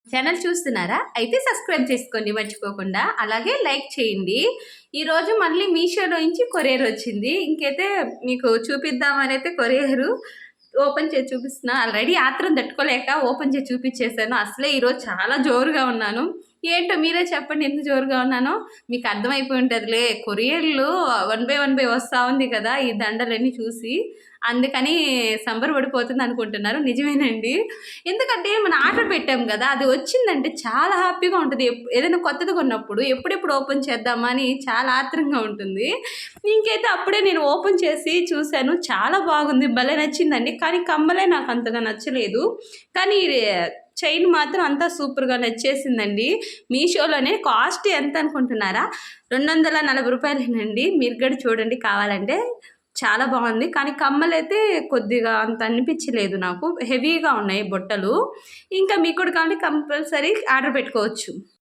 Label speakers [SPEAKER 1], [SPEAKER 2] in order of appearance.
[SPEAKER 1] Channel చూస్తున్నారా? అయితే subscribe చేసుకోండి మర్చిపోకుండా. అలాగే లైక్ చేయండి. ఈరోజు మళ్ళీ మీషోలో నుంచి కొరియర్ వచ్చింది. ఇంకైతే మీకు చూపిద్దామనైతే కొరియరు ఓపెన్ చేసి చూపిస్తున్నా. ఆల్రెడీ ఆత్రం తట్టుకోలేక ఓపెన్ చేసి చూపిచ్చేసాను. అసలే ఈరోజు చాలా జోరుగా ఉన్నాను. ఏంటో మీరే చెప్పండి ఎందుకు జోరుగా ఉన్నానో? మీకు అర్థమైపోయి ఉంటదిలే. కొరియర్‌లు వన్ బై వన్ బై వస్తా ఉంది కదా! ఈ దండలన్నీ చూసి. అందుకని సంబరపడిపోతుందనుకుంటున్నారు. నిజమేనండి. ఎందుకంటే మనం ఆర్డర్ పెట్టాం గదా! అది వచ్చిందంటే చాలా హ్యాపీగా ఉంటది. ఏదైనా కొత్తది కొన్నప్పుడు ఎప్పుడెప్పుడు ఓపెన్ చేద్దామా అని చాలా ఆత్రంగా ఉంటుంది. ఇంకైతే అప్పుడే నేను ఓపెన్ చేసి చూసాను. చాలా బాగుంది. భలే నచ్చిందండి. కానీ కమ్మలే నాకంతగా నచ్చలేదు. కానీ చైన్ మాత్రం అంతా సూపర్‌గా నచ్చేసిందండి. మీషోలోనే కాస్ట్ ఎంత అనుకుంటున్నారా? రూ. 240 మీరు కూడా చూడండి కావాలంటే. చాలా బాగుంది. కానీ కమ్మలైతే కొద్దిగా అంత అనిపించలేదు నాకు. హెవీగా ఉన్నాయి బుట్టలు. ఇంకా మీకు కూడా కావాలంటే కంపల్సరీ ఆర్డర్ పెట్టుకోవచ్చు.